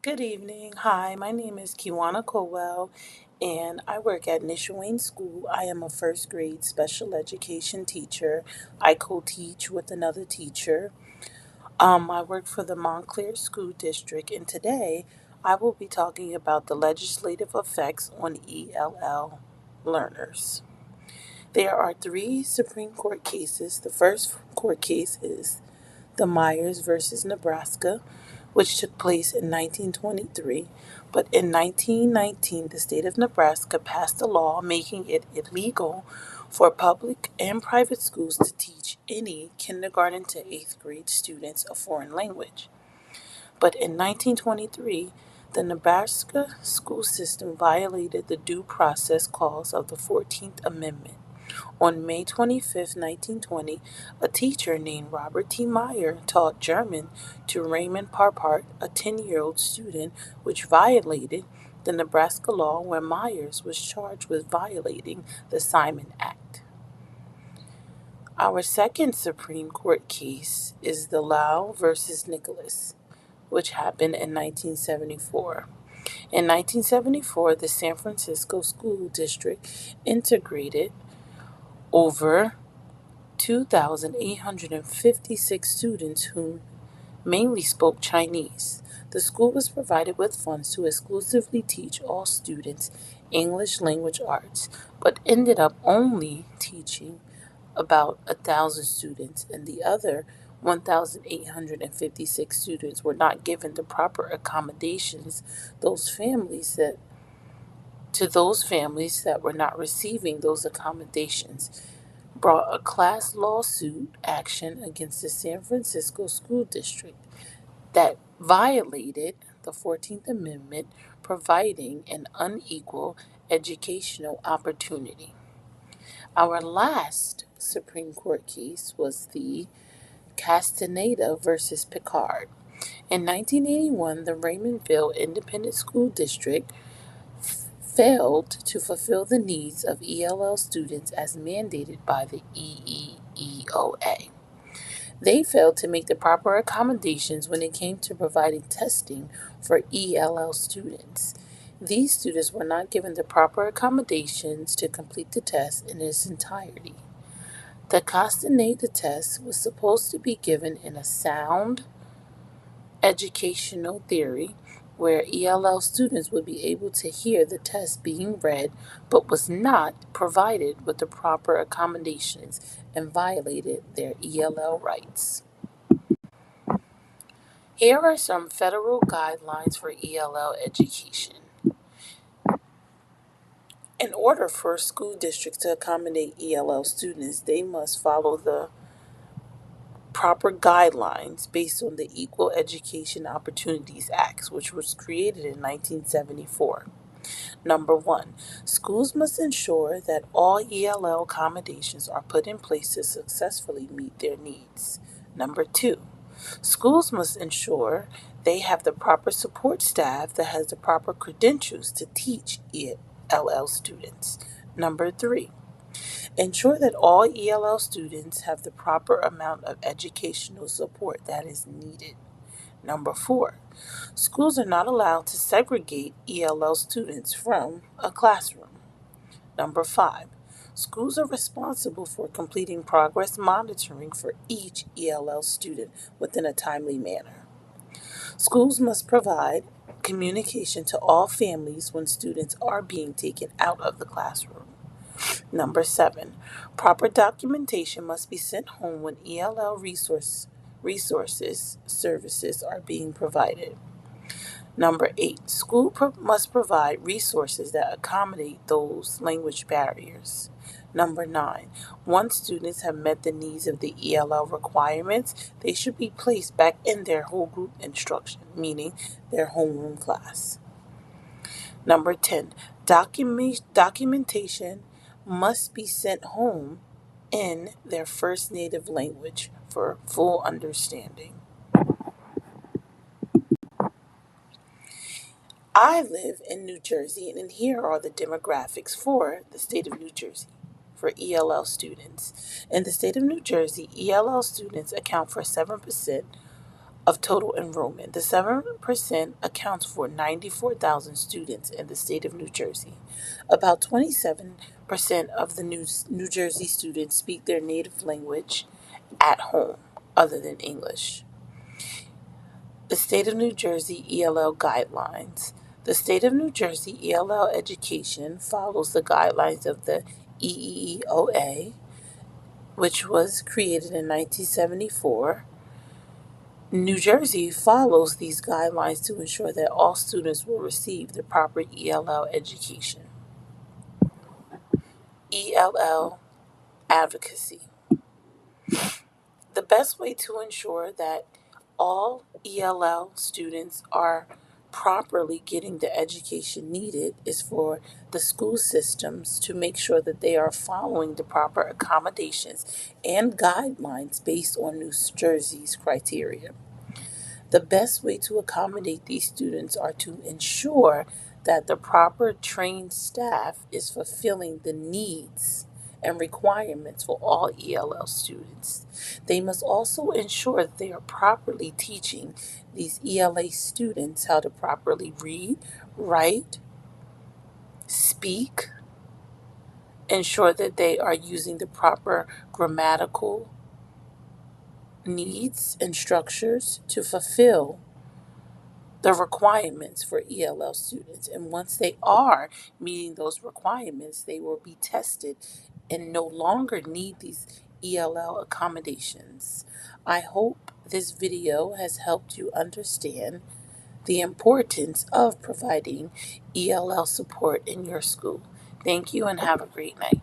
Good evening. Hi, my name is Kiwana Colwell, and I work at Nishawayne School. I am a first grade special education teacher. I co teach with another teacher. I work for the Montclair School District, and today I will be talking about the legislative effects on ELL learners. There are three Supreme Court cases. The first court case is the Myers versus Nebraska, which took place in 1923. But in 1919, the state of Nebraska passed a law making it illegal for public and private schools to teach any kindergarten to eighth grade students a foreign language. But in 1923, the Nebraska school system violated the due process clause of the 14th Amendment. On May 25, 1920, a teacher named Robert T. Meyer taught German to Raymond Parpart, a 10-year-old student, which violated the Nebraska law where Myers was charged with violating the Simon Act. Our second Supreme Court case is the Lau versus Nicholas, which happened in 1974. In 1974, the San Francisco School District integrated over 2,856 students who mainly spoke Chinese. The school was provided with funds to exclusively teach all students English language arts, but ended up only teaching about 1,000 students, and the other 1,856 students were not given the proper accommodations those families that to those families that were not receiving those accommodations brought a class lawsuit action against the San Francisco School District that violated the 14th Amendment, providing an unequal educational opportunity. Our last Supreme Court case was the Castaneda versus Picard. In 1981, the Raymondville Independent School District failed to fulfill the needs of ELL students as mandated by the EEEOA. They failed to make the proper accommodations when it came to providing testing for ELL students. These students were not given the proper accommodations to complete the test in its entirety. The Castaneda test was supposed to be given in a sound educational theory where ELL students would be able to hear the test being read but was not provided with the proper accommodations and violated their ELL rights. Here are some federal guidelines for ELL education. In order for school districts to accommodate ELL students, they must follow the proper guidelines based on the Equal Education Opportunities Act, which was created in 1974. Number one, schools must ensure that all ELL accommodations are put in place to successfully meet their needs. Number two, schools must ensure they have the proper support staff that has the proper credentials to teach ELL students. Number three, ensure that all ELL students have the proper amount of educational support that is needed. Number four, schools are not allowed to segregate ELL students from a classroom. Number five, schools are responsible for completing progress monitoring for each ELL student within a timely manner. Schools must provide communication to all families when students are being taken out of the classroom. Number seven, proper documentation must be sent home when ELL resources services are being provided. Number eight, must provide resources that accommodate those language barriers. Number nine, once students have met the needs of the ELL requirements, they should be placed back in their whole group instruction, meaning their homeroom class. Number 10, documentation must be sent home in their first native language for full understanding. I live in New Jersey, and here are the demographics for the state of New Jersey for ELL students. In the state of New Jersey, ELL students account for 7% of total enrollment. The 7% accounts for 94,000 students in the state of New Jersey. About 27% of the New Jersey students speak their native language at home, other than English. The State of New Jersey ELL Guidelines. The State of New Jersey ELL education follows the guidelines of the EEOA, which was created in 1974. New Jersey follows these guidelines to ensure that all students will receive the proper ELL education. ELL advocacy. The best way to ensure that all ELL students are properly getting the education needed is for the school systems to make sure that they are following the proper accommodations and guidelines based on New Jersey's criteria. The best way to accommodate these students are to ensure that the proper trained staff is fulfilling the needs and requirements for all ELL students. They must also ensure that they are properly teaching these ELA students how to properly read, write, speak, ensure that they are using the proper grammatical needs and structures to fulfill the requirements for ELL students. And once they are meeting those requirements, they will be tested and no longer need these ELL accommodations. I hope this video has helped you understand the importance of providing ELL support in your school. Thank you and have a great night.